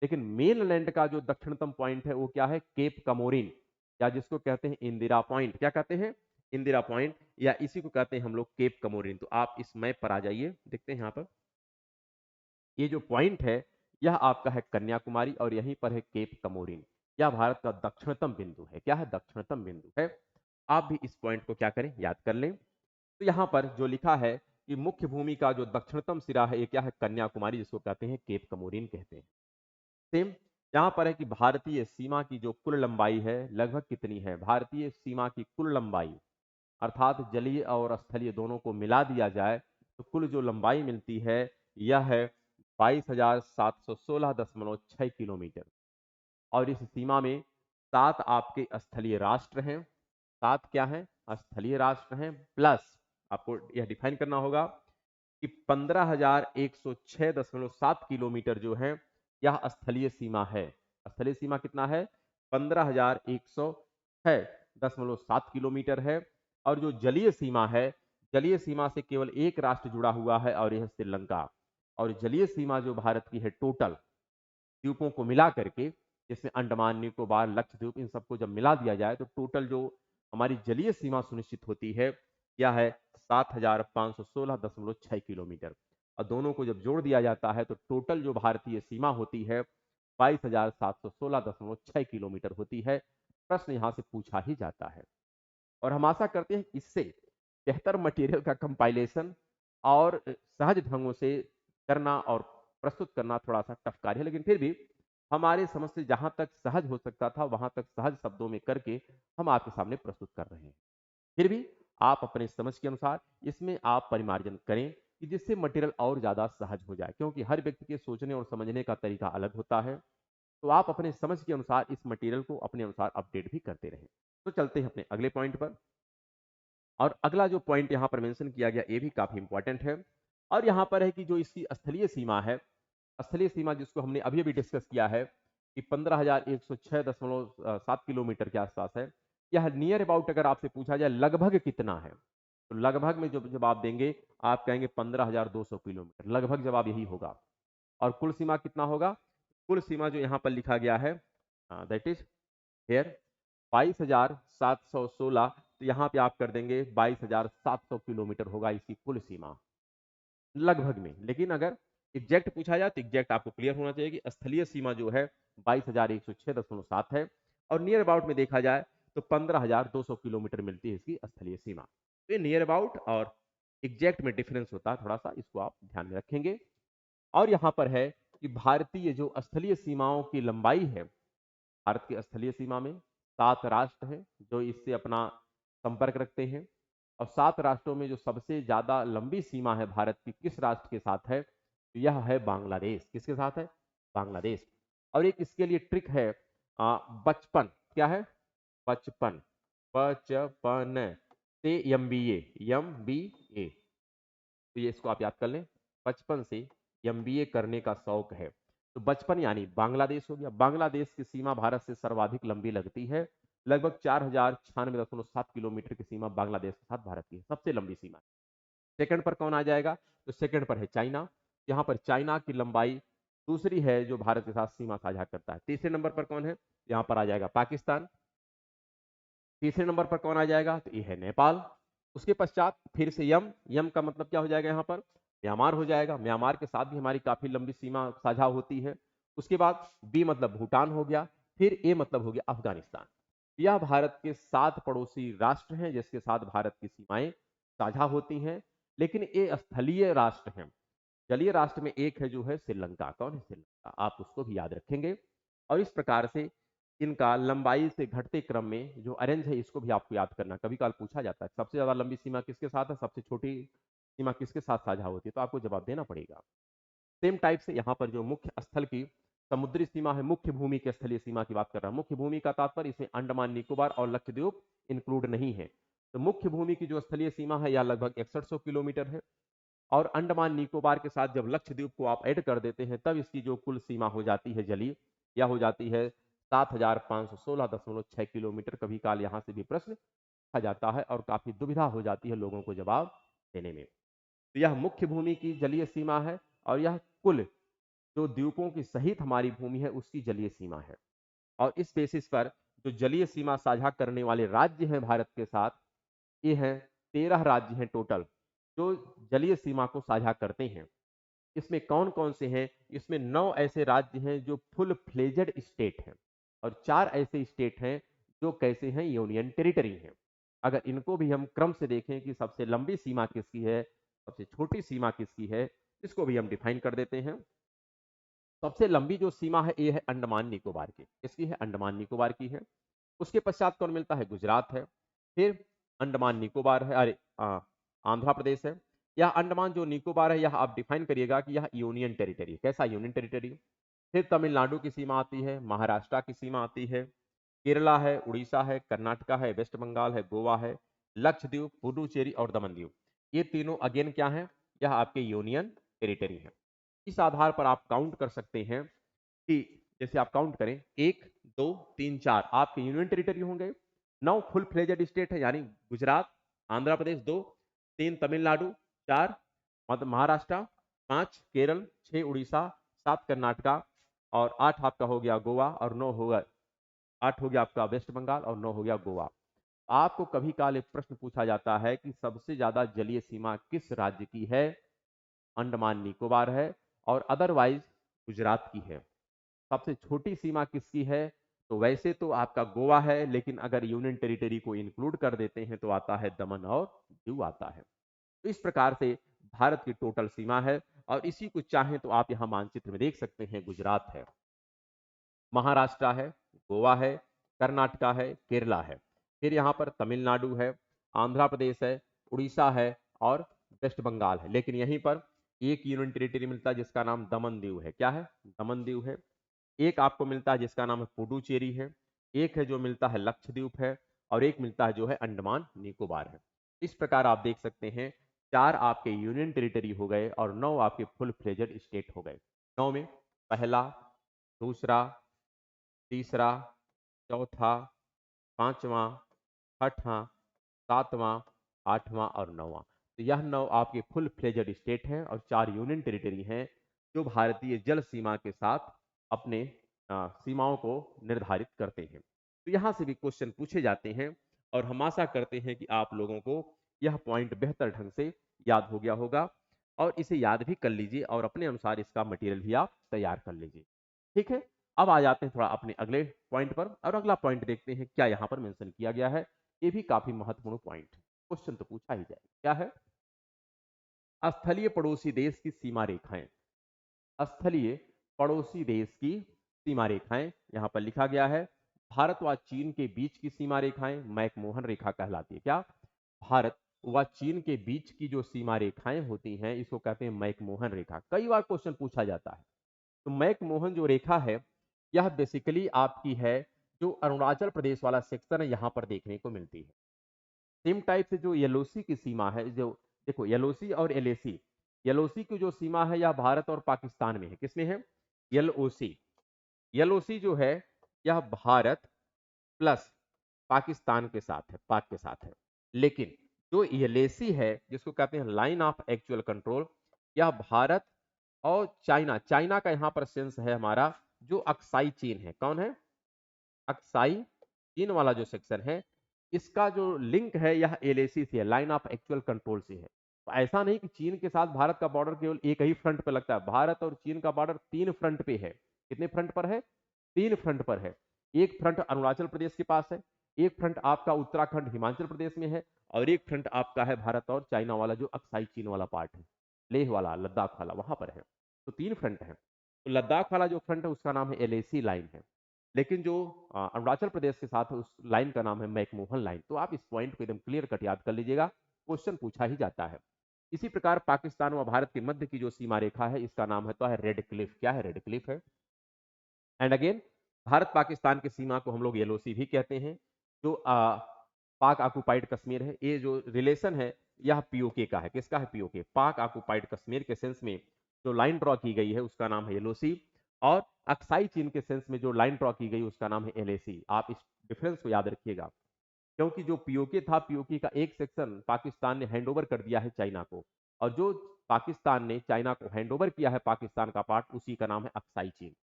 लेकिन मेनलैंड का जो दक्षिणतम पॉइंट है वो क्या है? केप कमोरिन, या जिसको कहते हैं इंदिरा पॉइंट। क्या कहते हैं? इंदिरा पॉइंट, या इसी को कहते हैं हम लोग केप कमोरिन। तो आप इस मैप पर आ जाइए, देखते हैं यहाँ पर ये जो पॉइंट है यह आपका है कन्याकुमारी और यहीं पर है केप कमोरिन। यह भारत का दक्षिणतम बिंदु है। क्या है? दक्षिणतम बिंदु है। आप भी इस पॉइंट को क्या करें? याद कर लें। तो यहां पर जो लिखा है कि मुख्य भूमि का जो दक्षिणतम सिरा है ये क्या है? कन्याकुमारी, जिसको कहते हैं केप कमोरिन कहते हैं। सेम यहां पर है कि भारतीय सीमा की जो कुल लंबाई है लगभग कितनी है? भारतीय सीमा की कुल लंबाई, अर्थात जलीय और स्थलीय दोनों को मिला दिया जाए तो कुल जो लंबाई मिलती है यह है 22,716.6 किलोमीटर। और इस सीमा में 7 आपके स्थलीय राष्ट्र हैं। 7 क्या हैं? स्थलीय राष्ट्र हैं, प्लस आपको यह डिफाइन करना होगा कि 15,106.7 किलोमीटर जो है यह स्थलीय सीमा है। स्थलीय सीमा कितना है? 15,106.7 किलोमीटर है। और जो जलीय सीमा है, जलीय सीमा से केवल एक राष्ट्र जुड़ा हुआ है और यह श्रीलंका। और जलीय सीमा जो भारत की है टोटल द्वीपों को मिला करके, जिसमें अंडमान निकोबार लक्षद्वीप इन सबको जब मिला दिया जाए तो टोटल जो हमारी जलीय सीमा सुनिश्चित होती है यह है 7,516.6 किलोमीटर। और दोनों को जब जोड़ दिया जाता है तो टोटल जो भारतीय सीमा होती है 22,716.6 किलोमीटर होती है। प्रश्न यहां से पूछा ही जाता है और हम आशा करते हैं इससे बेहतर मटेरियल का कंपाइलेशन और सहज ढंगों से करना और प्रस्तुत करना थोड़ा सा टफ कार्य है, लेकिन फिर भी हमारे समझ से जहां तक सहज हो सकता था वहां तक सहज शब्दों में करके हम आपके सामने प्रस्तुत कर रहे हैं। फिर भी आप अपने समझ के अनुसार इसमें आप परिमार्जन करें कि जिससे मटेरियल और ज्यादा सहज हो जाए, क्योंकि हर व्यक्ति के सोचने और समझने का तरीका अलग होता है। तो आप अपने समझ के अनुसार इस मटेरियल को अपने अनुसार अपडेट भी करते रहें। तो चलते हैं अपने अगले पॉइंट पर। और अगला जो पॉइंट यहाँ पर मेंशन किया गया ये भी काफी इंपॉर्टेंट है। और यहाँ पर है कि जो इसकी स्थलीय सीमा है, स्थलीय सीमा जिसको हमने अभी अभी डिस्कस किया है कि 15,106.7 किलोमीटर के आसपास है। यह नियर अबाउट अगर आपसे पूछा जाए लगभग कितना है, तो लगभग में जो जवाब देंगे आप कहेंगे 15,200 किलोमीटर। लगभग जवाब यही होगा। और कुल सीमा कितना होगा? कुल सीमा जो यहाँ पर लिखा गया है दैट इज हेयर 22,716। तो यहाँ पे आप कर देंगे 22,700 किलोमीटर होगा इसकी कुल सीमा लगभग में। लेकिन अगर एग्जैक्ट पूछा जाए तो एग्जैक्ट आपको क्लियर होना चाहिए कि स्थलीय सीमा जो है 22,106.7 है और नियर अबाउट में देखा जाए तो 15,200 किलोमीटर मिलती है इसकी स्थलीय सीमा। तो ये नियर अबाउट और एग्जैक्ट में डिफरेंस होता है थोड़ा सा, इसको आप ध्यान में रखेंगे। और यहाँ पर है कि भारतीय जो स्थलीय सीमाओं की लंबाई है, भारत की स्थलीय सीमा में 7 राष्ट्र हैं जो इससे अपना संपर्क रखते हैं। और 7 राष्ट्रों में जो सबसे ज्यादा लंबी सीमा है भारत की किस राष्ट्र के साथ है? यह है बांग्लादेश। किसके साथ है? बांग्लादेश। और एक इसके लिए ट्रिक है, बचपन। क्या है? बचपन। बचपन से एमबीए। तो ये इसको आप याद कर लें, बचपन से एमबीए करने का शौक है। तो बचपन यानी बांग्लादेश हो गया। बांग्लादेश की सीमा भारत से सर्वाधिक लंबी लगती है, लगभग 4096.7 किलोमीटर की सीमा बांग्लादेश के साथ भारत की है, सबसे लंबी सीमा। सेकंड पर कौन आ जाएगा? तो सेकंड पर है चाइना। यहाँ पर चाइना की लंबाई दूसरी है जो भारत के साथ सीमा साझा करता है। तीसरे नंबर पर कौन है? यहाँ पर आ जाएगा पाकिस्तान। तीसरे नंबर पर कौन आ जाएगा? तो ये है नेपाल। उसके पश्चात फिर से यम। यम का मतलब क्या हो जाएगा? यहाँ पर म्यांमार हो जाएगा। म्यांमार के साथ भी हमारी काफी लंबी सीमा साझा होती है। उसके बाद बी मतलब भूटान हो गया। फिर ए मतलब हो गया अफगानिस्तान। यह भारत के 7 पड़ोसी राष्ट्र हैं जिसके साथ भारत की सीमाएं साझा होती हैं, लेकिन ये स्थलीय राष्ट्र हैं। जलीय राष्ट्र में एक है जो है श्रीलंका। कौन है? श्रीलंका। आप उसको भी याद रखेंगे। और इस प्रकार से इनका लंबाई से घटते क्रम में जो अरेंज है, इसको भी आपको याद करना। कभी काल पूछा जाता है सबसे ज्यादा लंबी सीमा किसके साथ है, सबसे छोटी सीमा किसके साथ साझा होती है, तो आपको जवाब देना पड़ेगा। सेम टाइप से यहाँ पर जो मुख्य स्थल की समुद्री सीमा है, मुख्य भूमि की स्थलीय सीमा की बात कर रहा हूं। मुख्य भूमि का तात्पर्य इसमें अंडमान निकोबार और लक्षद्वीप इंक्लूड नहीं है। तो मुख्य भूमि की जो स्थलीय सीमा है यह लगभग 6100 किलोमीटर है। और अंडमान निकोबार के साथ जब लक्षद्वीप को आप ऐड कर देते हैं तब इसकी जो कुल सीमा हो जाती है जलीय, यह हो जाती है 7516.6 किलोमीटर। कभी काल यहाँ से भी प्रश्न आ जाता है और काफी दुविधा हो जाती है लोगों को जवाब देने में। तो यह मुख्य भूमि की जलीय सीमा है और यह कुल जो द्वीपों की सहित हमारी भूमि है उसकी जलीय सीमा है। और इस बेसिस पर जो जलीय सीमा साझा करने वाले राज्य हैं भारत के साथ, ये हैं 13 राज्य हैं टोटल जो जलीय सीमा को साझा करते हैं। इसमें कौन कौन से हैं? इसमें 9 ऐसे राज्य हैं जो फुल फ्लेजेड स्टेट हैं और 4 ऐसे स्टेट हैं जो कैसे हैं? यूनियन टेरिटरी हैं। अगर इनको भी हम क्रम से देखें कि सबसे लंबी सीमा किसकी है, सबसे छोटी सीमा किसकी है, इसको भी हम डिफाइन कर देते हैं। सबसे लंबी जो सीमा है ये है अंडमान निकोबार की। किसकी है? अंडमान निकोबार की है। उसके पश्चात कौन मिलता है? गुजरात है। फिर अंडमान निकोबार है, अरे आंध्र प्रदेश है। यह अंडमान जो निकोबार है यह आप डिफाइन करिएगा कि यह यूनियन टेरिटरी। कैसा? Union territory. फिर तमिलनाडु की सीमा आती है, महाराष्ट्र की सीमा आती है, केरला है, उड़ीसा है, कर्नाटका है, वेस्ट बंगाल है, गोवा है, लक्षद्वीप, पुडुचेरी और दमन दीव। ये तीनों अगेन क्या है? यह आपके यूनियन टेरिटरी है। इस आधार पर आप काउंट कर सकते हैं कि जैसे आप काउंट करें 1 2 3 4 आपके यूनियन टेरिटरी होंगे। 9 फुल फ्लेजेड स्टेट है यानी गुजरात, आंध्र प्रदेश 2, 3 तमिलनाडु, 4 महाराष्ट्र, 5 केरल, 6 उड़ीसा, 7 कर्नाटका और 8 आपका हो गया गोवा और 9 होगा, 8 हो गया आपका वेस्ट बंगाल और 9 हो गया गोवा। आपको कभी काल एक प्रश्न पूछा जाता है कि सबसे ज्यादा जलीय सीमा किस राज्य की है? अंडमान निकोबार है और अदरवाइज गुजरात की है। सबसे छोटी सीमा किसकी है? तो वैसे तो आपका गोवा है, लेकिन अगर यूनियन टेरिटरी को इंक्लूड कर देते हैं तो आता है दमन और दीव आता है। तो इस प्रकार से भारत की टोटल सीमा है और इसी को चाहें तो आप यहां मानचित्र में देख सकते हैं। गुजरात है, महाराष्ट्र है, गोवा है, कर्नाटका है, केरला है, फिर यहाँ पर तमिलनाडु है, आंध्र प्रदेश है, उड़ीसा है और वेस्ट बंगाल है। लेकिन यहीं पर एक यूनियन टेरिटरी मिलता है जिसका नाम दमन दीव है। क्या है? दमन दीव है। एक आपको मिलता है जिसका नाम है पुडुचेरी है, एक है जो मिलता है लक्षद्वीप है और एक मिलता है जो है अंडमान निकोबार है। इस प्रकार आप देख सकते हैं 4 आपके यूनियन टेरिटरी हो गए और 9 आपके फुल फ्लेजेड स्टेट हो गए। 9 में पहला, दूसरा, तीसरा, चौथा, पांचवा, छठवां, सातवां, आठवां और नौवां। तो यह 9 आपके फुल फ्लेजेड स्टेट हैं और 4 यूनियन टेरिटरी हैं जो भारतीय जल सीमा के साथ अपने सीमाओं को निर्धारित करते हैं। तो यहां से भी क्वेश्चन पूछे जाते हैं और हम आशा करते हैं कि आप लोगों को यह पॉइंट बेहतर ढंग से याद हो गया होगा और इसे याद भी कर लीजिए और अपने अनुसार इसका मटेरियल भी आप तैयार कर लीजिए। ठीक है, अब आ जाते हैं थोड़ा अपने अगले पॉइंट पर और अगला पॉइंट देखते हैं क्या यहाँ पर मेंशन किया गया है। ये भी काफी महत्वपूर्ण पॉइंट है, क्वेश्चन तो पूछा ही जाए। क्या है? स्थलीय पड़ोसी देश की सीमा रेखाएं। स्थलीय पड़ोसी देश की सीमा रेखाएं यहां पर लिखा गया है। भारत व चीन के बीच की सीमा रेखाएं मैकमोहन रेखा कहलाती है। क्या? भारत व चीन के बीच की जो सीमा रेखाएं होती हैं इसको कहते हैं मैकमोहन रेखा। कई बार क्वेश्चन पूछा जाता है। तो मैकमोहन जो रेखा है यह बेसिकली आपकी है जो अरुणाचल प्रदेश वाला सेक्शन है यहां पर देखने को मिलती है। सेम टाइप से जो एलओसी की सीमा है, जो देखो एलओसी और एलएसी, एलओसी की जो सीमा है यह भारत और पाकिस्तान में है। किसमें है? एलओसी। एलओसी जो है यह भारत प्लस पाकिस्तान के साथ है, पाक के साथ है। लेकिन जो एलएसी है जिसको कहते हैं लाइन ऑफ एक्चुअल कंट्रोल, यह भारत और चाइना, चाइना का यहां पर सेंस है हमारा जो अक्साई चीन है। कौन है? अक्साई चीन वाला जो सेक्शन है इसका जो लिंक है यह एलएसी से है, लाइन ऑफ एक्चुअल कंट्रोल से है। तो ऐसा नहीं कि चीन के साथ भारत का बॉर्डर केवल एक ही फ्रंट पे लगता है। भारत और चीन का बॉर्डर 3 फ्रंट पे है। कितने फ्रंट पर है? 3 फ्रंट पर है। एक फ्रंट अरुणाचल प्रदेश के पास है, एक फ्रंट आपका उत्तराखंड हिमाचल प्रदेश में है, और एक फ्रंट आपका है भारत और चाइना वाला जो अक्साई चीन वाला पार्ट है, लेह वाला, लद्दाख वाला, वहां पर है। तो 3 फ्रंट है। तो लद्दाख वाला जो फ्रंट है उसका नाम है एलएसी लाइन है। लेकिन जो अरुणाचल प्रदेश के साथ उस लाइन का नाम है मैकमोहन लाइन। तो आप इस पॉइंट को एकदम क्लियर कट याद कर लीजिएगा, क्वेश्चन पूछा ही जाता है। इसी प्रकार पाकिस्तान व भारत के मध्य की जो सीमा रेखा है इसका नाम है तो है रेड क्लिफ। क्या है? रेड क्लिफ है। एंड अगेन भारत पाकिस्तान की सीमा को हम लोग एलओसी भी कहते हैं। जो पाक ऑक्युपाइड कश्मीर है, ये जो रिलेशन है यह पीओके का है। किसका है? पीओके, पाक ऑक्युपाइड कश्मीर के सेंस में जो लाइन ड्रॉ की गई है उसका नाम है एलओसी, और अक्साई चीन के सेंस में जो लाइन ड्रॉ की गई उसका नाम है एलएसी। आप इस डिफरेंस को याद रखिएगा, क्योंकि जो पीओके था, पीओके का एक सेक्शन पाकिस्तान ने हैंडओवर कर दिया है चाइना को, और जो पाकिस्तान ने चाइना को हैंडओवर किया है पाकिस्तान का पार्ट, उसी का नाम है अक्साई चीन।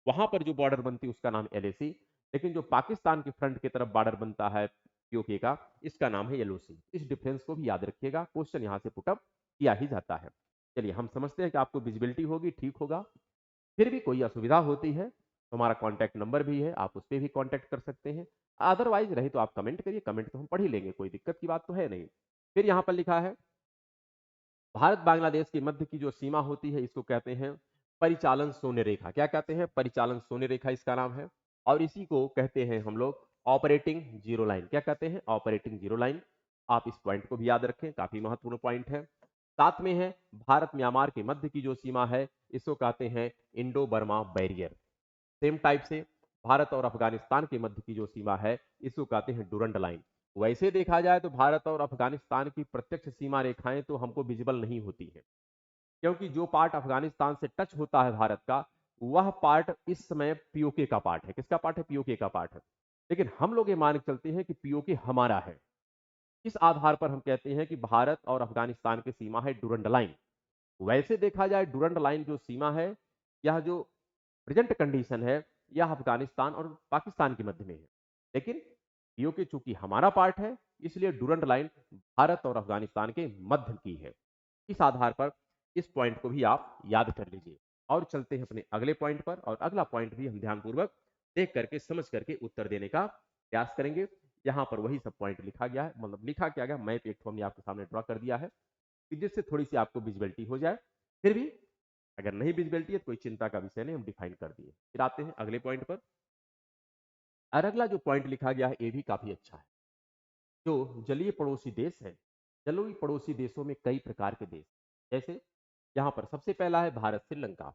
वहां पर जो बॉर्डर बनती है उसका नाम एलएसी, लेकिन जो पाकिस्तान के फ्रंट की तरफ बॉर्डर बनता है पीओके का, इसका नाम है एलओसी। इस डिफरेंस को भी याद रखिएगा, क्वेश्चन यहां से पुटअप किया ही जाता है। चलिए, हम समझते हैं कि आपको विजिबिलिटी होगी, ठीक होगा। फिर भी कोई असुविधा होती है तो हमारा कॉन्टैक्ट नंबर भी है, आप उस पर भी कॉन्टैक्ट कर सकते हैं। अदरवाइज रहे तो आप कमेंट करिए, कमेंट तो हम पढ़ ही लेंगे, कोई दिक्कत की बात तो है नहीं। फिर यहाँ पर लिखा है भारत बांग्लादेश के मध्य की जो सीमा होती है इसको कहते हैं परिचालन शून्य रेखा। क्या कहते हैं? परिचालन शून्य रेखा इसका नाम है। और इसी को कहते हैं हम लोग ऑपरेटिंग जीरो लाइन। क्या कहते हैं? Operating zero line. आप इस पॉइंट को भी याद रखें, काफी महत्वपूर्ण पॉइंट है। साथ में है भारत म्यांमार के मध्य की जो सीमा है इसको कहते हैं Indo Burma barrier. Same type से भारत और अफगानिस्तान के मध्य की जो सीमा है इसको कहते हैं डूरंड लाइन। वैसे देखा जाए तो भारत और अफगानिस्तान की प्रत्यक्ष सीमा रेखाएं तो हमको विजिबल नहीं होती है, क्योंकि जो पार्ट अफगानिस्तान से टच होता है भारत का, वह पार्ट इस समय पीओके का पार्ट है। किसका पार्ट है? पीओके का पार्ट है। लेकिन हम लोग ये मान के चलते हैं कि पीओके हमारा है। इस आधार पर हम कहते हैं कि भारत और अफगानिस्तान की सीमा है डूरंड लाइन। वैसे देखा जाए डूरंड लाइन जो सीमा है, यह जो प्रेजेंट कंडीशन है, यह अफगानिस्तान और पाकिस्तान के मध्य में है। लेकिन पीओके चूंकि हमारा पार्ट है, इसलिए डूरंड लाइन भारत और अफगानिस्तान के मध्य की है। इस आधार पर इस पॉइंट को भी आप याद कर लीजिए। और चलते हैं अपने अगले पॉइंट पर, और अगला पॉइंट भी हम ध्यानपूर्वक देख करके समझ करके उत्तर देने का प्रयास करेंगे। यहाँ पर वही सब पॉइंट लिखा गया है, मतलब लिखा क्या गया, मैप एक हमने आपके सामने ड्रॉ कर दिया है कि जिससे थोड़ी सी आपको विजिबिलिटी हो जाए। फिर भी अगर नहीं विजिबिलिटी है तो कोई चिंता का विषय नहीं, हम डिफाइन कर दिए। फिर आते हैं अगले पॉइंट पर। और अगला जो पॉइंट लिखा गया है ये भी काफी अच्छा है। जो जलीय पड़ोसी देश है, जलीय पड़ोसी देशों में कई प्रकार के देश, जैसे यहाँ पर सबसे पहला है भारत श्रीलंका।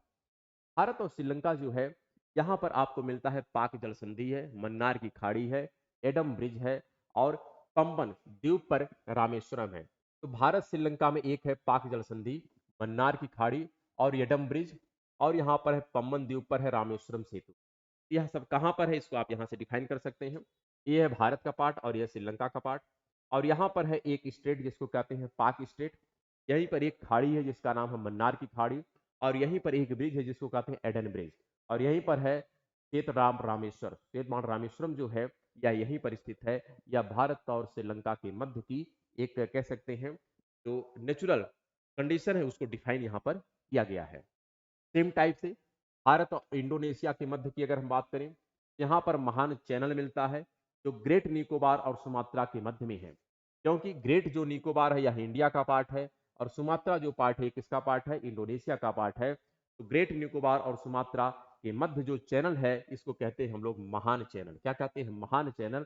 भारत और श्रीलंका जो है, यहाँ पर आपको मिलता है पाक जल संधि है, मन्नार की खाड़ी है, एडम ब्रिज है, और पंबन द्वीप पर रामेश्वरम है। तो भारत श्रीलंका में एक है पाक जल संधि, मन्नार की खाड़ी और एडम ब्रिज, और यहाँ पर है पंबन द्वीप पर है रामेश्वरम सेतु। यह सब कहाँ पर है इसको आप यहाँ से डिफाइन कर सकते हैं। ये है भारत का पार्ट और यह श्रीलंका का पार्ट। और यहाँ पर है एक स्टेट जिसको कहते हैं पाक स्टेट। यहीं पर एक खाड़ी है जिसका नाम है मन्नार की खाड़ी, और यहीं पर एक ब्रिज है जिसको कहते हैं एडन ब्रिज, और यहीं पर है चेतराम रामेश्वर। चेतमान रामेश्वरम जो है यह यहीं पर स्थित है। यह भारत और श्रीलंका के मध्य की एक कह सकते हैं जो नेचुरल कंडीशन है उसको डिफाइन यहाँ पर किया गया है। सेम टाइप से भारत और इंडोनेशिया के मध्य की अगर हम बात करें, यहाँ पर महान चैनल मिलता है जो ग्रेट निकोबार और सुमात्रा के मध्य में है। क्योंकि ग्रेट जो निकोबार है यह इंडिया का पार्ट है, और सुमात्रा जो पार्ट है किसका पार्ट है? इंडोनेशिया का पार्ट है। तो ग्रेट निकोबार और सुमात्रा के मध्य जो चैनल है इसको कहते हैं हम लोग महान चैनल। क्या कहते हैं? महान चैनल।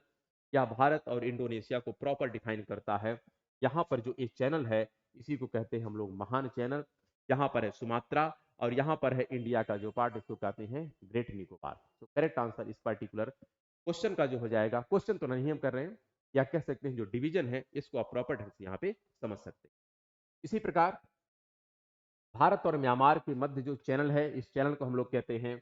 यह भारत और इंडोनेशिया को प्रॉपर डिफाइन करता है। यहाँ पर जो एक चैनल है इसी को कहते हैं हम लोग महान चैनल। यहाँ पर है सुमात्रा और यहाँ पर है इंडिया का जो पार्ट, इसको कहते हैं ग्रेट निकोबार। तो करेक्ट आंसर इस पर्टिकुलर क्वेश्चन का जो हो जाएगा, क्वेश्चन तो नहीं हम कर रहे हैं, या कह सकते हैं जो डिवीजन है इसको आप प्रॉपर ढंग से यहाँ पे समझ सकते हैं। इसी प्रकार भारत और म्यांमार के मध्य जो चैनल है, इस चैनल को हम लोग कहते हैं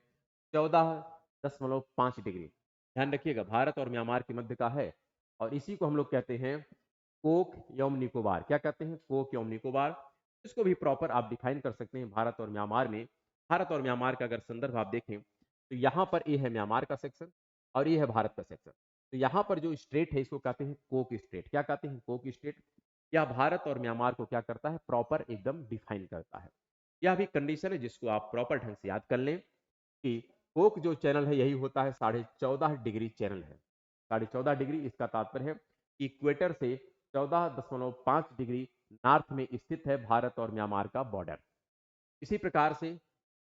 14.5 डिग्री। ध्यान रखिएगा, भारत और म्यांमार के मध्य का है, और इसी को हम लोग कहते हैं कोक यौम निकोबार। क्या कहते हैं? कोक यौम निकोबार। इसको भी प्रॉपर आप डिफाइन कर सकते हैं भारत और म्यांमार में। भारत और म्यांमार का अगर संदर्भ आप देखें तो यहाँ पर ये है म्यांमार का सेक्शन और ये है भारत का सेक्शन। तो यहाँ पर जो स्टेट है इसको कहते हैं कोक स्टेट। क्या कहते हैं? Coke state. यह भारत और म्यांमार को क्या करता है? प्रॉपर एकदम डिफाइन करता है। यह भी कंडीशन है जिसको आप प्रॉपर ढंग से याद कर लें कि कोक जो चैनल है यही होता है 14.5 डिग्री चैनल है। 14.5 डिग्री, इसका तात्पर्य है कि इक्वेटर से 14.5 डिग्री नॉर्थ में स्थित है भारत और म्यांमार का बॉर्डर। इसी प्रकार से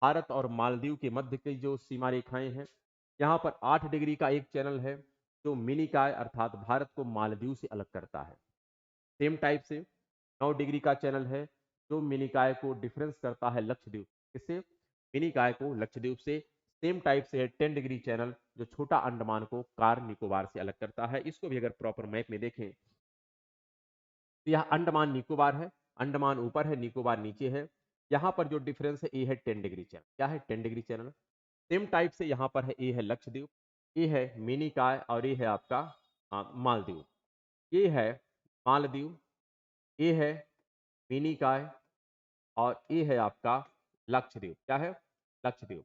भारत और मालदीव के मध्य की जो सीमा रेखाएं हैं, यहाँ पर 8 डिग्री का एक चैनल है जो मिनिकॉय अर्थात भारत को मालदीव से अलग करता है। सेम टाइप से 9 डिग्री का चैनल है जो मिनिकॉय को डिफरेंस करता है लक्षद्वीप। इससे मिनिकॉय को लक्षद्वीप से। सेम टाइप से है 10 डिग्री चैनल जो छोटा अंडमान को कार निकोबार से अलग करता है। इसको भी अगर प्रॉपर मैप में देखें तो यह अंडमान निकोबार है, अंडमान ऊपर है, निकोबार नीचे है। यहाँ पर जो डिफरेंस है ये है 10 डिग्री चैनल। क्या है? 10 डिग्री चैनल। सेम टाइप से यहाँ पर है, ये है लक्षद्वीप, ये है मिनिकॉय और ये है आपका मालदीव। ये है मालदीव, ये है मिनिकॉय और ये है आपका लक्षद्वीप। क्या है? लक्षद्वीप।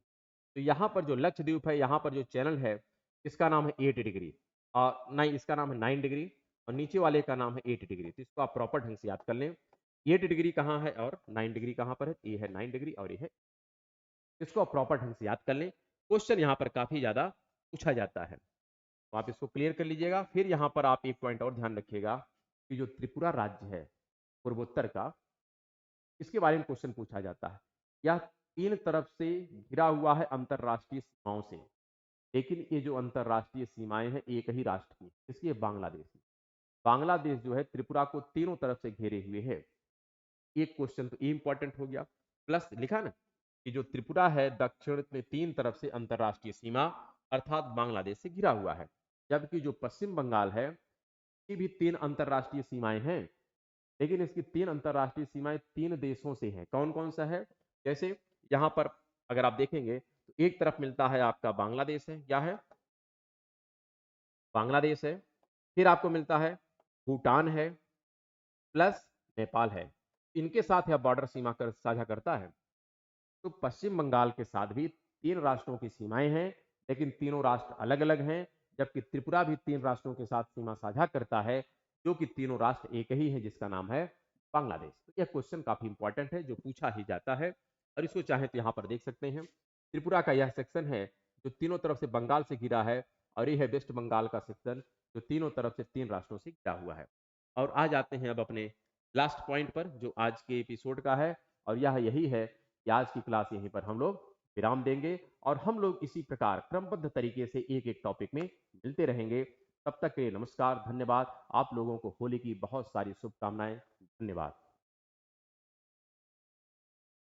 तो यहाँ पर जो लक्षद्वीप है, यहाँ पर जो चैनल है इसका नाम है 8 डिग्री, और नहीं, इसका नाम है 9 डिग्री, और नीचे वाले का नाम है 8 डिग्री। तो इसको आप प्रॉपर ढंग से याद कर लें। 8 डिग्री कहाँ है और 9 डिग्री कहाँ पर है? ये है 9 डिग्री और ये है, इसको आप प्रॉपर ढंग से याद कर लें। क्वेश्चन यहाँ पर काफी ज्यादा पूछा जाता है, तो आप इसको क्लियर कर लीजिएगा। फिर यहाँ पर आप एक पॉइंट और ध्यान रखिएगा कि जो त्रिपुरा राज्य है पूर्वोत्तर का, इसके बारे में क्वेश्चन पूछा जाता है। यह 3 तरफ से घिरा हुआ है अंतरराष्ट्रीय सीमाओं से, लेकिन ये जो अंतरराष्ट्रीय सीमाएं हैं एक ही राष्ट्र की, इसकी बांग्लादेश। बांग्लादेश जो है त्रिपुरा को तीनों तरफ से घेरे हुए है। एक क्वेश्चन तो इंपॉर्टेंट हो गया, प्लस लिखा ना कि जो त्रिपुरा है दक्षिण में 3 तरफ से अंतरराष्ट्रीय सीमा अर्थात बांग्लादेश से घिरा हुआ है, जबकि जो पश्चिम बंगाल है की भी 3 अंतरराष्ट्रीय सीमाएं हैं, लेकिन इसकी 3 अंतरराष्ट्रीय सीमाएं 3 देशों से हैं। कौन कौन सा है? जैसे यहाँ पर अगर आप देखेंगे तो एक तरफ मिलता है आपका बांग्लादेश है, क्या है? बांग्लादेश है। फिर आपको मिलता है भूटान है, प्लस नेपाल है। इनके साथ यह बॉर्डर सीमा कर साझा करता है। तो पश्चिम बंगाल के साथ भी 3 राष्ट्रों की सीमाएं हैं, लेकिन तीनों राष्ट्र अलग अलग हैं, जबकि त्रिपुरा भी 3 राष्ट्रों के साथ सीमा साझा करता है, जो कि तीनों राष्ट्र एक ही है जिसका नाम है बांग्लादेश। तो यह क्वेश्चन काफी इंपॉर्टेंट है जो पूछा ही जाता है, और इसको चाहे तो यहाँ पर देख सकते हैं। त्रिपुरा का यह सेक्शन है जो तीनों तरफ से बंगाल से घिरा है, और यह है वेस्ट बंगाल का सेक्शन जो तीनों तरफ से 3 राष्ट्रों से घिरा हुआ है। और आ जाते हैं अब अपने लास्ट पॉइंट पर जो आज के एपिसोड का है, और यह यही है कि आज की क्लास यहीं पर हम लोग विराम देंगे, और हम लोग इसी प्रकार क्रमबद्ध तरीके से एक एक टॉपिक में मिलते रहेंगे। तब तक के लिए नमस्कार, धन्यवाद। आप लोगों को होली की बहुत सारी शुभकामनाएं। धन्यवाद।